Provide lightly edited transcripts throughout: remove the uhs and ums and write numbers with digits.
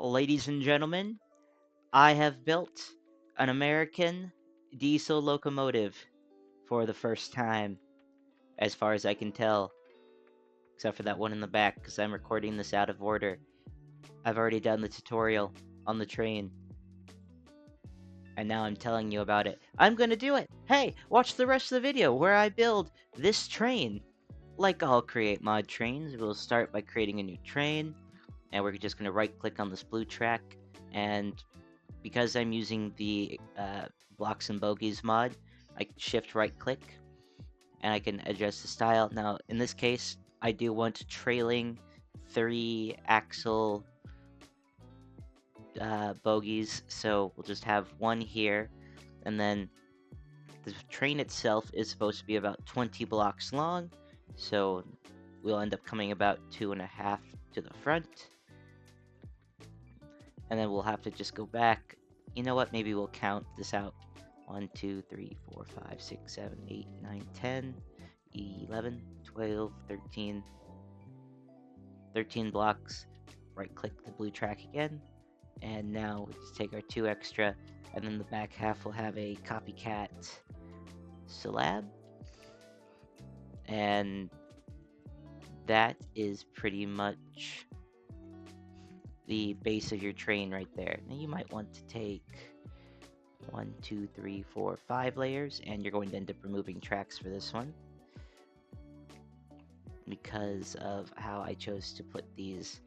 Ladies and gentlemen, I have built an American diesel locomotive for the first time, as far as I can tell, except for that one in the back, because I'm recording this out of order. I've already done the tutorial on the train, and now I'm telling you about it. I'm gonna do it! Hey, watch the rest of the video where I build this train. Like all create mod trains, we'll start by creating a new train, and we're just gonna right click on this blue track, and because I'm using the blocks and bogies mod, I shift right click and I can adjust the style. Now, in this case, I do want trailing 3-axle bogies, so we'll just have one here, and then the train itself is supposed to be about 20 blocks long, so we'll end up coming about 2.5 to the front, and then we'll have to just go back. You know what? Maybe we'll count this out. 1, 2, 3, 4, 5, 6, 7, 8, 9, 10, 11, 12, 13. 13 blocks. Right click the blue track again. And now we just take our 2 extra, and then the back half will have a copycat slab. And that is pretty much the base of your train right there. Now you might want to take 1, 2, 3, 4, 5 layers, and you're going to end up removing tracks for this one because of how I chose to put these.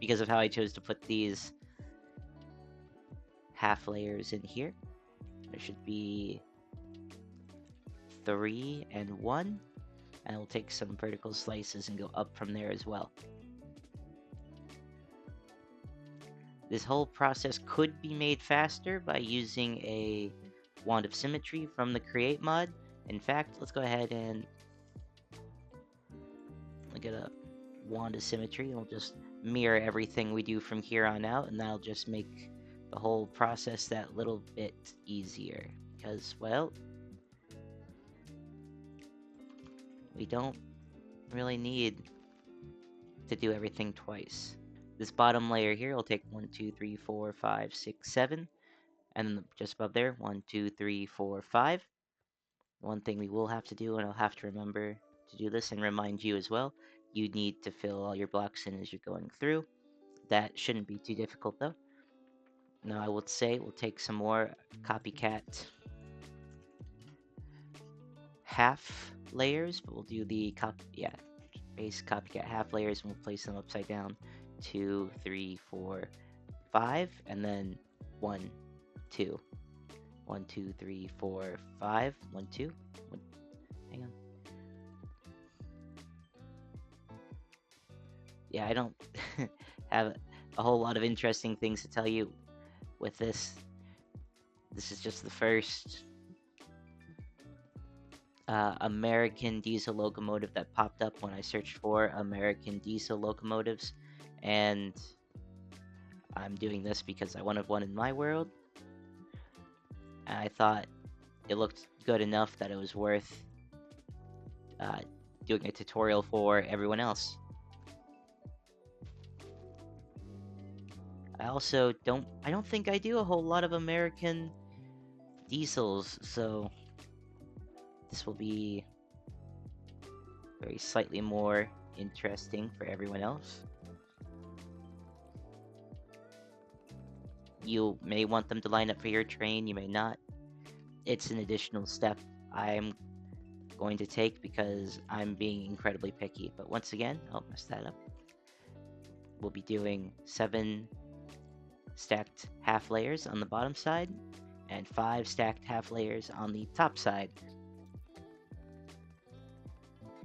Because of how I chose to put these half layers in here. There should be 3 and 1, and we'll take some vertical slices and go up from there as well. This whole process could be made faster by using a wand of symmetry from the create mod. In fact, let's go ahead and get a wand of symmetry, and we'll just mirror everything we do from here on out, and that'll just make the whole process that little bit easier. Because, well, we don't really need to do everything twice. This bottom layer here will take 1, 2, 3, 4, 5, 6, 7, and then just above there, 1, 2, 3, 4, 5. One thing we will have to do, and I'll have to remember to do this and remind you as well, you need to fill all your blocks in as you're going through. That shouldn't be too difficult though. Now I would say we'll take some more copycat half layers, but we'll do the base copycat half layers, and we'll place them upside down. 2, 3, 4, 5, and then 1, 2. 1, 2, 3, 4, 5. 1, 2. Hang on. Yeah, I don't have a whole lot of interesting things to tell you with this. This is just the first American diesel locomotive that popped up when I searched for American diesel locomotives, and I'm doing this because I wanted one in my world, and I thought it looked good enough that it was worth doing a tutorial for everyone else. I also don't think I do a whole lot of American diesels, so this will be very slightly more interesting for everyone else. You may want them to line up for your train, you may not. It's an additional step I'm going to take because I'm being incredibly picky. But once again, I'll mess that up. We'll be doing 7 stacked half layers on the bottom side and 5 stacked half layers on the top side.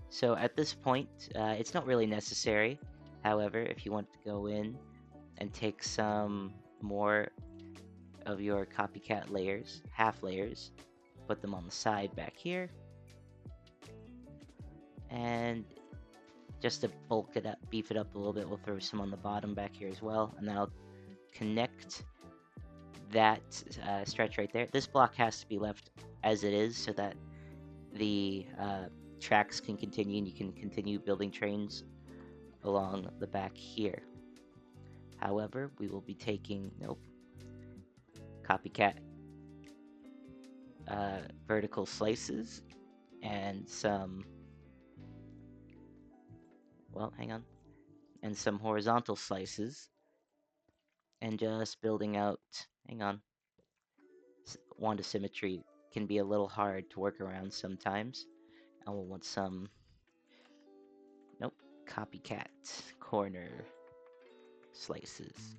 So at this point, it's not really necessary. However, if you want to go in and take some more of your copycat layers, half layers, put them on the side back here, and just to bulk it up, beef it up a little bit, we'll throw some on the bottom back here as well, and then I'll connect that stretch right there. This block has to be left as it is so that the tracks can continue and you can continue building trains along the back here. However, we will be taking, nope, copycat vertical slices and some, well, hang on, and some horizontal slices, and just building out, hang on, wand of symmetry can be a little hard to work around sometimes. And we'll want some, nope, copycat corner slices.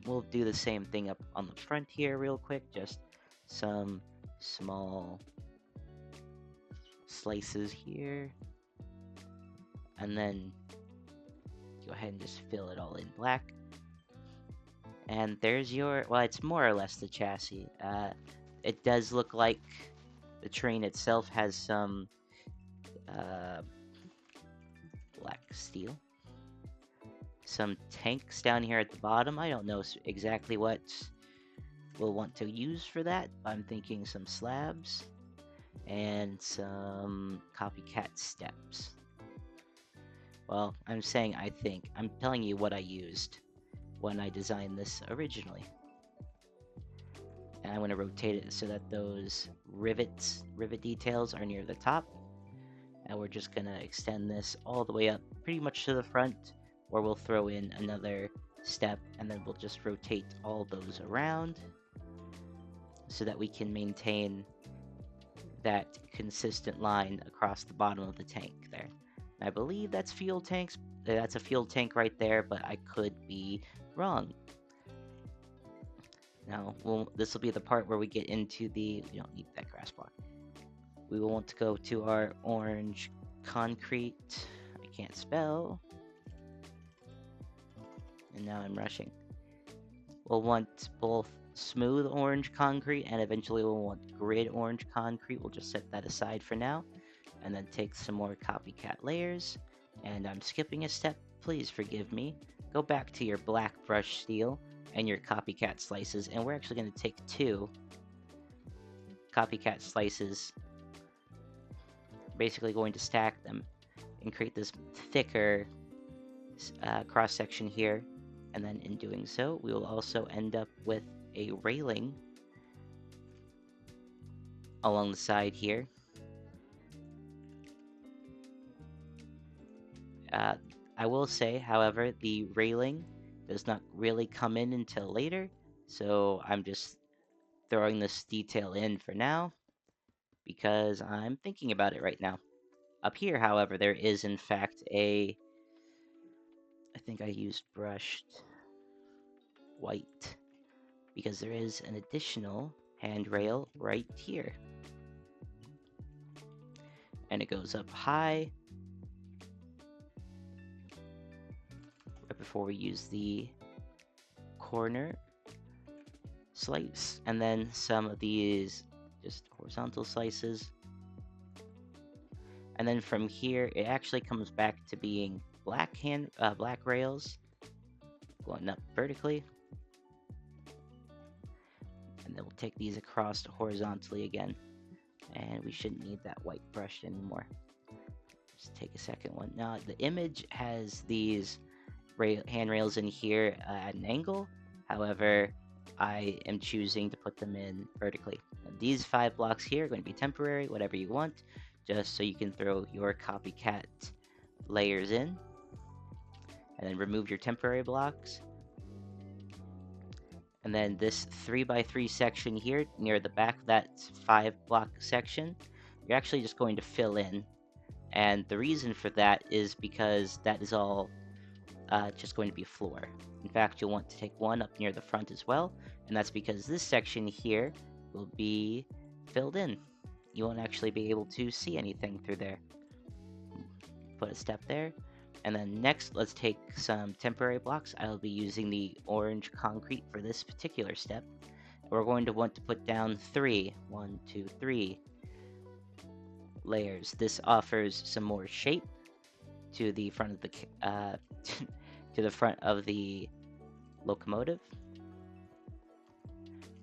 We'll do the same thing up on the front here real quick, just some small slices here, and then go ahead and just fill it all in black. And there's your, well, it's more or less the chassis. It does look like the train itself has some black steel. Some tanks down here at the bottom. I don't know exactly what we'll want to use for that. I'm thinking some slabs and some copycat steps. Well, I'm saying I think. I'm telling you what I used when I designed this originally. And I'm going to rotate it so that those rivet details are near the top. And we're just going to extend this all the way up pretty much to the front, or we'll throw in another step and then we'll just rotate all those around so that we can maintain that consistent line across the bottom of the tank there. And I believe that's fuel tanks. That's a fuel tank right there, but I could be wrong. Now, this will be the part where we get into the, we don't need that grass block. We will want to go to our orange concrete. I can't spell. And now I'm rushing. We'll want both smooth orange concrete and eventually we'll want grid orange concrete. We'll just set that aside for now. And then take some more copycat layers. And I'm skipping a step. Please forgive me. Go back to your black brush steel and your copycat slices. And we're actually going to take 2 copycat slices. Basically going to stack them and create this thicker cross section here. And then in doing so, we will also end up with a railing along the side here. I will say, however, the railing does not really come in until later. So I'm just throwing this detail in for now because I'm thinking about it right now. Up here, however, there is in fact I think I used brushed white because there is an additional handrail right here. And it goes up high right before we use the corner slice, and then some of these just horizontal slices. And then from here, it actually comes back to being black rails going up vertically. And then we'll take these across horizontally again. And we shouldn't need that white brush anymore. Just take a second one. Now, the image has these handrails in here at an angle. However, I am choosing to put them in vertically. Now, these 5 blocks here are going to be temporary, whatever you want, just so you can throw your copycat layers in. And then remove your temporary blocks. And then this 3x3 section here near the back, that 5 block section, you're actually just going to fill in. And the reason for that is because that is all just going to be floor. In fact, you'll want to take one up near the front as well, and that's because this section here will be filled in. You won't actually be able to see anything through there. Put a step there, and then next let's take some temporary blocks. I'll be using the orange concrete for this particular step. We're going to want to put down 3 layers. This offers some more shape to the front of the to the front of the locomotive.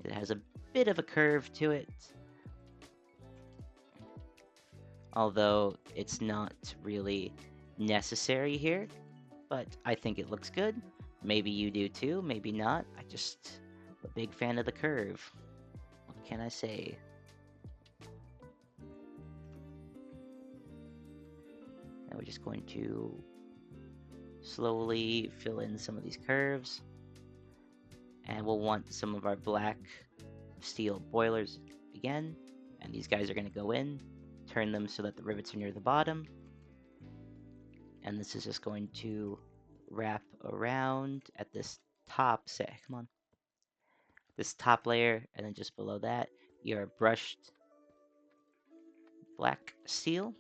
It has a bit of a curve to it, although it's not really necessary here, but I think it looks good. Maybe you do too, maybe not. I just a big fan of the curve. What can I say? Now we're just going to slowly fill in some of these curves. And we'll want some of our black steel boilers again. And these guys are going to go in, turn them so that the rivets are near the bottom. And this is just going to wrap around at this top set. Come on. This top layer, and then just below that, your brushed black steel.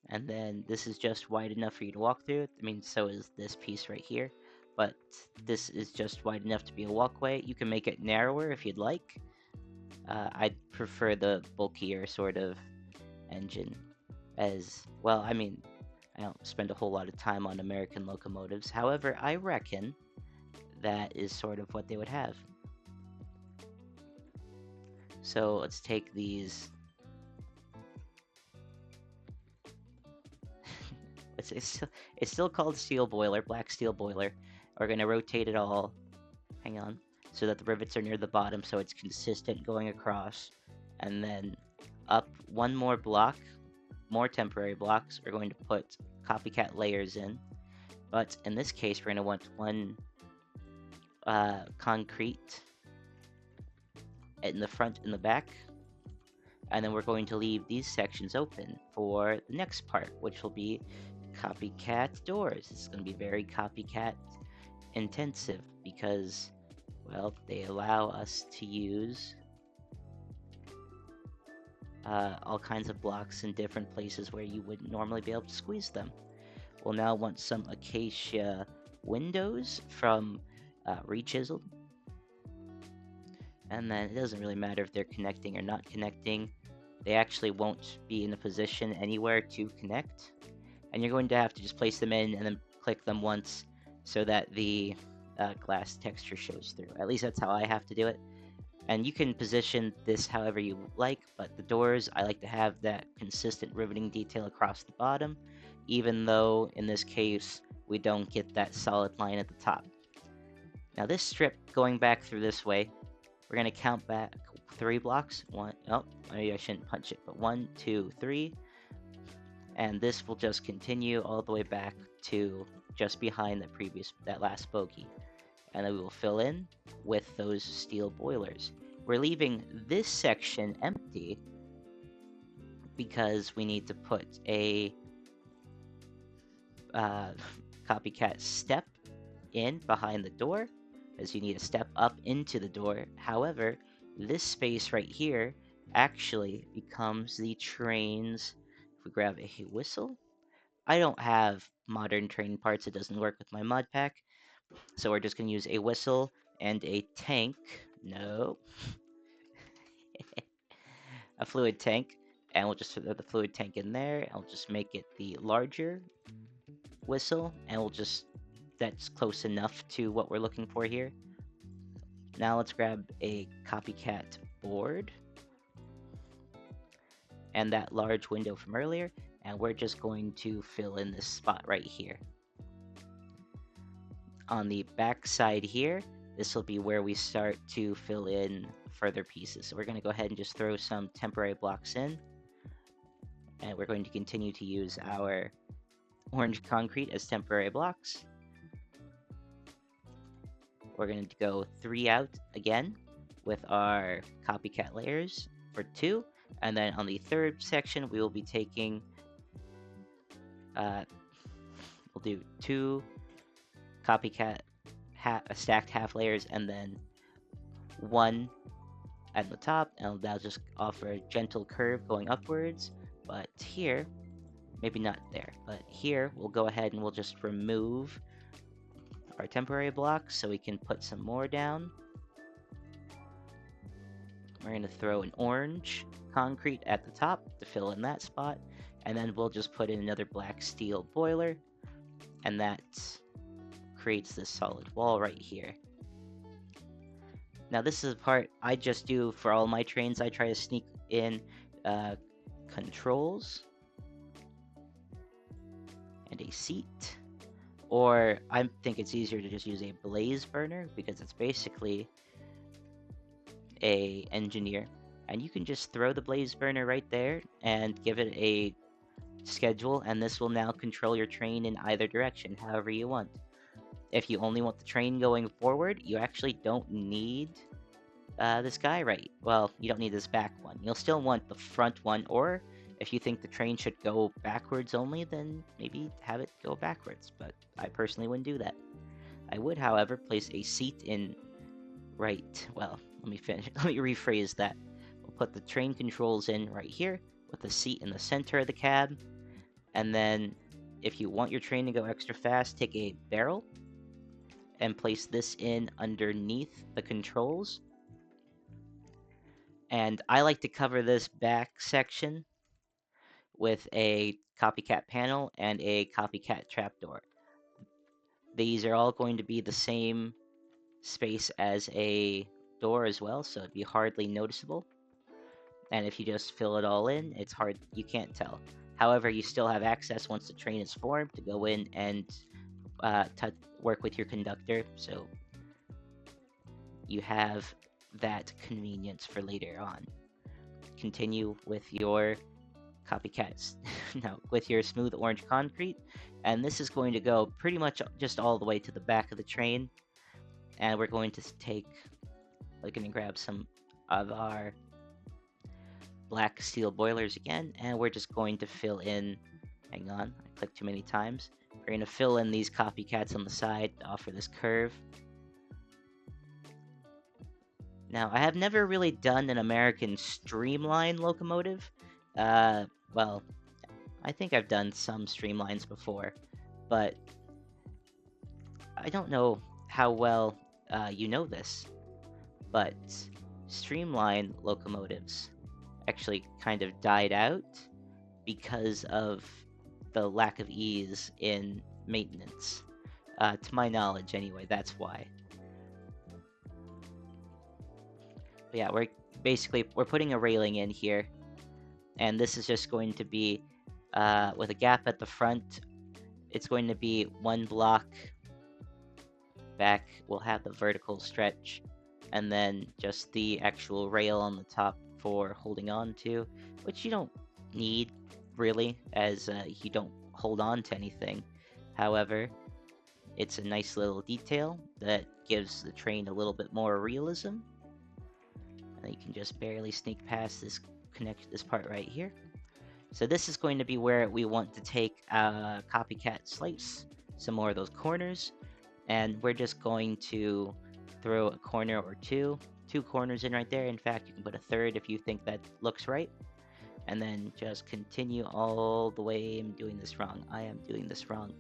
And then this is just wide enough for you to walk through. I mean, so is this piece right here. But this is just wide enough to be a walkway. You can make it narrower if you'd like. I'd prefer the bulkier sort of engine as well. I mean, I don't spend a whole lot of time on American locomotives. However, I reckon that is sort of what they would have. So let's take these. It's still called steel boiler, black steel boiler. We're going to rotate it all. Hang on. So that the rivets are near the bottom so it's consistent going across. And then up one more block, more temporary blocks. We're going to put copycat layers in. But in this case, we're going to want one concrete in the front and the back. And then we're going to leave these sections open for the next part, which will be copycat doors. It's going to be very copycat intensive because, well, they allow us to use all kinds of blocks in different places where you wouldn't normally be able to squeeze them. We'll now want some acacia windows from rechiseled. And then it doesn't really matter if they're connecting or not connecting. They actually won't be in a position anywhere to connect. And you're going to have to just place them in and then click them once so that the glass texture shows through. At least that's how I have to do it. And you can position this however you like, but the doors, I like to have that consistent riveting detail across the bottom, even though in this case, we don't get that solid line at the top. Now this strip, going back through this way, we're going to count back 3 blocks. Oh, maybe I shouldn't punch it, but 1, 2, 3. And this will just continue all the way back to just behind that last bogey. And then we will fill in with those steel boilers. We're leaving this section empty because we need to put a copycat step in behind the door, as you need to step up into the door. However, this space right here actually becomes the train's. If we grab a whistle, I don't have modern train parts, it doesn't work with my mod pack, so we're just going to use a whistle and a tank. No. A fluid tank, and we'll just throw the fluid tank in there, and we'll just make it the larger whistle, and that's close enough to what we're looking for here. Now let's grab a copycat board and that large window from earlier, and we're just going to fill in this spot right here. On the back side here, this will be where we start to fill in further pieces. So we're going to go ahead and just throw some temporary blocks in, and we're going to continue to use our orange concrete as temporary blocks. We're going to go 3 out again with our copycat layers for 2, and then on the third section we will be taking we'll do 2 copycat stacked half layers and then 1 at the top, and that'll just offer a gentle curve going upwards. But here, maybe not there, but here we'll go ahead and we'll just remove our temporary blocks so we can put some more down. We're going to throw an orange concrete at the top to fill in that spot, and then we'll just put in another black steel boiler, and that creates this solid wall right here. Now this is a part I just do for all my trains. I try to sneak in controls, and a seat. Or I think it's easier to just use a blaze burner because it's basically a engineer. And you can just throw the blaze burner right there and give it a schedule, and this will now control your train in either direction, however you want. If you only want the train going forward, you actually don't need this guy right. Well, you don't need this back one. You'll still want the front one, or if you think the train should go backwards only, then maybe have it go backwards. But I personally wouldn't do that. I would, however, place a seat in right. Well, let me finish. Let me rephrase that. We'll put the train controls in right here with the seat in the center of the cab. And then if you want your train to go extra fast, take a barrel and place this in underneath the controls. And I like to cover this back section with a copycat panel and a copycat trapdoor. These are all going to be the same space as a door as well, so it'd be hardly noticeable. And if you just fill it all in, it's hard, you can't tell. However, you still have access once the train is formed to go in and work with your conductor, so you have that convenience for later on. Continue with your copycats. No, with your smooth orange concrete, and this is going to go pretty much just all the way to the back of the train. And we're going to take, we're going to grab some of our black steel boilers again, and we're just going to fill in, hang on, I clicked too many times. We're going to fill in these copycats on the side to offer this curve. Now, I have never really done an American streamline locomotive. Well, I think I've done some streamlines before, but I don't know how well you know this, but streamline locomotives actually kind of died out because of the lack of ease in maintenance. To my knowledge, anyway, that's why. But yeah, we're putting a railing in here, and this is just going to be with a gap at the front. It's going to be 1 block back. We'll have the vertical stretch, and then just the actual rail on the top for holding on to, which you don't need really, as you don't hold on to anything. However, it's a nice little detail that gives the train a little bit more realism. And you can just barely sneak past this this part right here. So this is going to be where we want to take a copycat slice some more of those corners, and we're just going to throw a corner or two corners in right there. In fact, you can put a third if you think that looks right, and then just continue all the way. I'm doing this wrong. I am doing this wrong.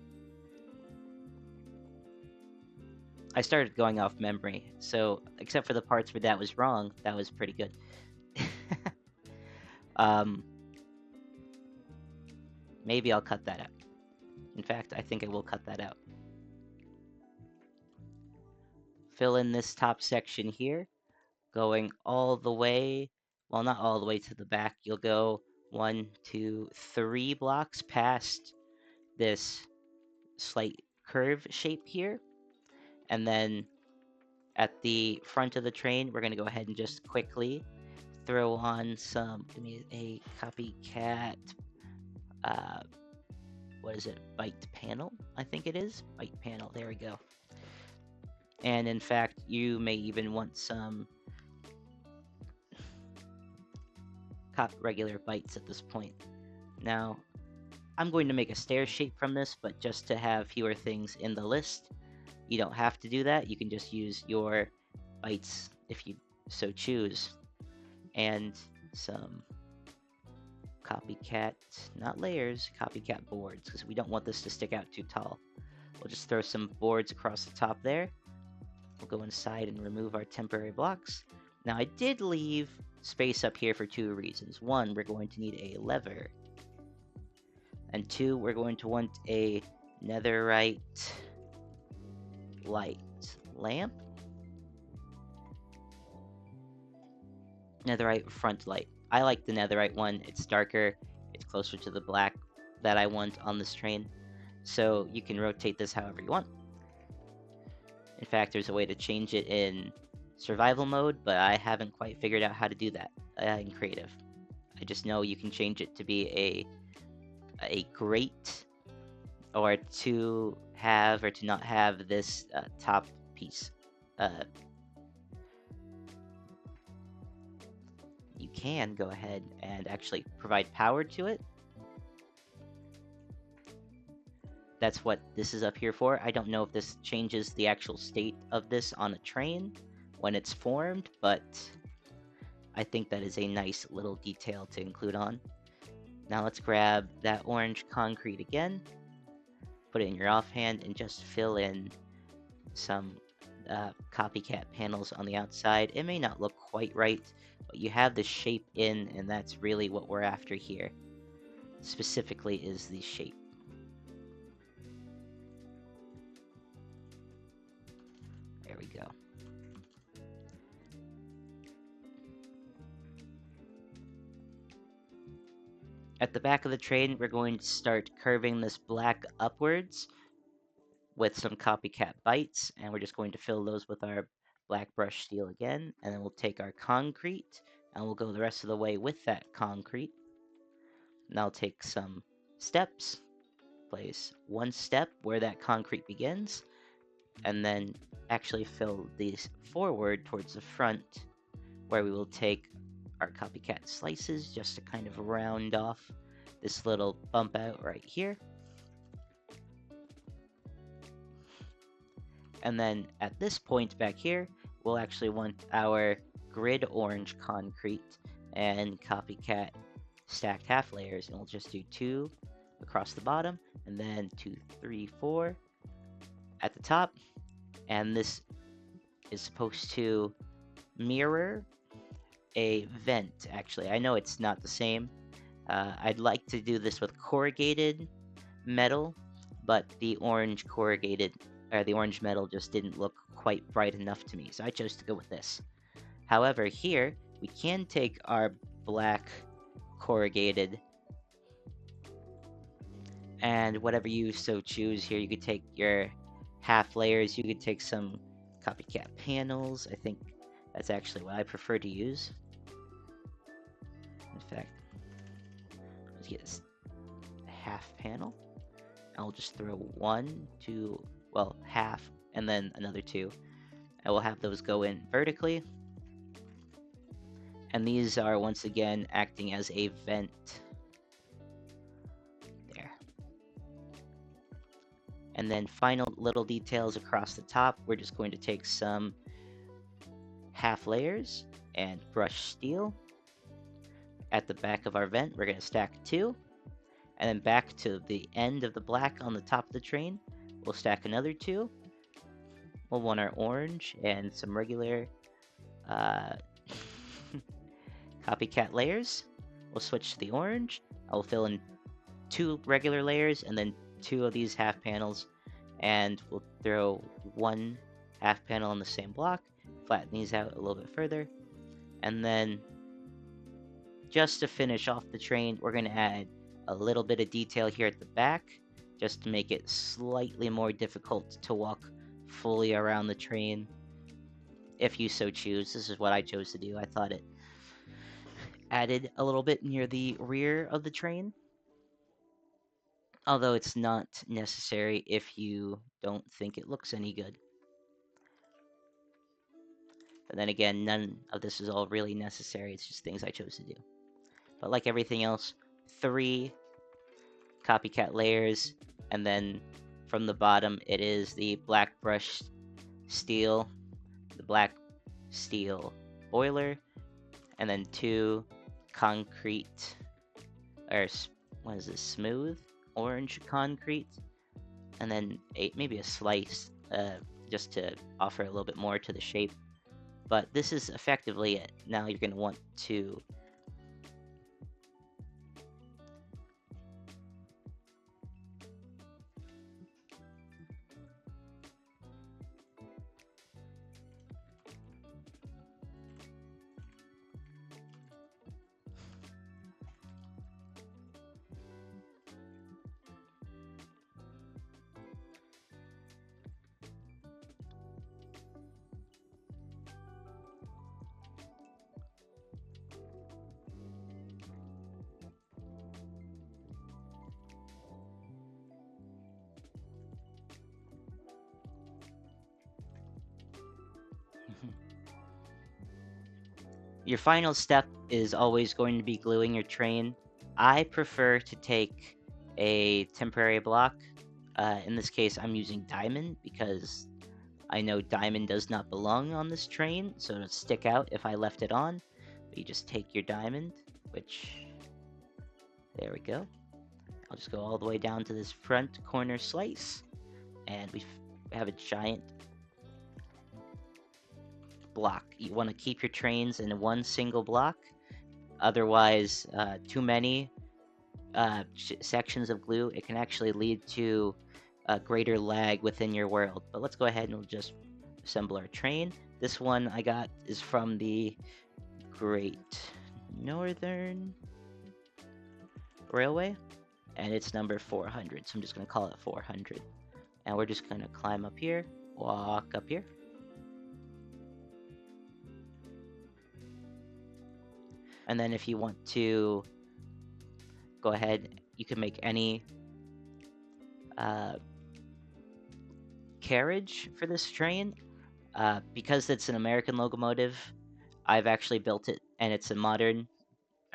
I started going off memory, so except for the parts where that was wrong, that was pretty good. Maybe I'll cut that out. In fact, I think I will cut that out. Fill in this top section here, going all the way, well, not all the way to the back. You'll go 1, 2, 3 blocks past this slight curve shape here. And then at the front of the train, we're going to go ahead and just quickly throw on some, give me a copycat, what is it, bite panel? I think it is, bite panel, there we go. And in fact, you may even want some regular bites at this point. Now, I'm going to make a stair shape from this, but just to have fewer things in the list. You don't have to do that. You can just use your bites if you so choose. And some copycat, not layers, copycat boards, because we don't want this to stick out too tall. We'll just throw some boards across the top there. We'll go inside and remove our temporary blocks. Now, I did leave space up here for 2 reasons. 1, we're going to need a lever. And 2, we're going to want a netherite light lamp. netherite front light. I like the netherite one. It's darker. It's closer to the black that I want on this train. So you can rotate this however you want. In fact, there's a way to change it in survival mode, but I haven't quite figured out how to do that in creative. I just know you can change it to be a grate, or to have or to not have this top piece. Uh, you can go ahead and actually provide power to it. That's what this is up here for. I don't know if this changes the actual state of this on a train when it's formed, but I think that is a nice little detail to include on. Now let's grab that orange concrete again, put it in your offhand, and just fill in some copycat panels on the outside. It may not look quite right, but you have the shape in, and that's really what we're after here. Specifically is the shape. There we go. At the back of the train, we're going to start curving this black upwards with some copycat bites, and we're just going to fill those with our black brush steel again, and then we'll take our concrete, and we'll go the rest of the way with that concrete. And I'll take some steps, place one step where that concrete begins, and then actually fill these forward towards the front, where we will take our copycat slices just to kind of round off this little bump out right here. And then at this point back here, we'll actually want our grid orange concrete and copycat stacked half layers, and we'll just do 2 across the bottom, and then 2, 3, 4 at the top. And this is supposed to mirror a vent, actually. I know it's not the same. I'd like to do this with corrugated metal, but the orange corrugated, or the orange metal just didn't look quite bright enough to me, so I chose to go with this. However, here, we can take our black corrugated, and whatever you so choose here, you could take your half layers, you could take some copycat panels. I think that's actually what I prefer to use. In fact, let's get this half panel. I'll just throw 1, 2, well, half, and then another 2. I will have those go in vertically. And these are once again acting as a vent. There. And then final little details across the top. We're just going to take some half layers and brush steel. At the back of our vent, we're going to stack 2. And then back to the end of the black on the top of the train, we'll stack another 2. We'll want our orange and some regular copycat layers. We'll switch to the orange. I'll fill in 2 regular layers and then 2 of these half panels, and we'll throw 1 half panel on the same block, flatten these out a little bit further, and then just to finish off the train, we're going to add a little bit of detail here at the back, just to make it slightly more difficult to walk fully around the train, if you so choose. This is what I chose to do. I thought it added a little bit near the rear of the train, although it's not necessary if you don't think it looks any good. But then again, none of this is all really necessary. It's just things I chose to do. But like everything else, 3 copycat layers, and then from the bottom it is the black brushed steel, the black steel boiler, and then 2 concrete, or what is this, smooth orange concrete, and then maybe a slice just to offer a little bit more to the shape. But this is effectively it. Now you're going to want to Your final step is always going to be gluing your train. I prefer to take a temporary block. In this case, I'm using diamond because I know diamond does not belong on this train, so it'll stick out if I left it on. But you just take your diamond, which, there we go. I'll just go all the way down to this front corner slice, and we have a giant block. You want to keep your trains in one single block, otherwise, too many sections of glue, it can actually lead to greater lag within your world. But let's go ahead and we'll just assemble our train. This one I got is from the Great Northern Railway, and it's number 400, so I'm just going to call it 400. And we're just going to climb up here, walk up here. And then if you want to go ahead, you can make any carriage for this train. Because it's an American locomotive, I've actually built it, and it's a modern,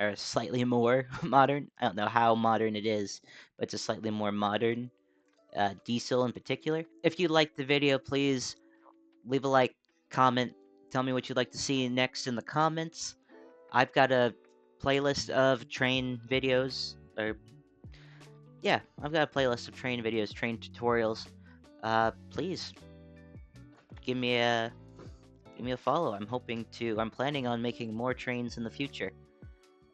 or slightly more modern. I don't know how modern it is, but it's a slightly more modern diesel in particular. If you liked the video, please leave a like, comment, tell me what you'd like to see next in the comments. I've got a playlist of train videos, or yeah, I've got a playlist of train videos, train tutorials. Please give me a follow. I'm planning on making more trains in the future.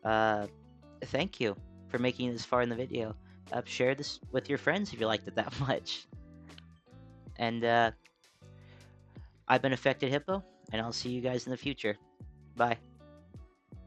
Thank you for making it this far in the video. Share this with your friends if you liked it that much. And I've been Affected Hippo, and I'll see you guys in the future. Bye.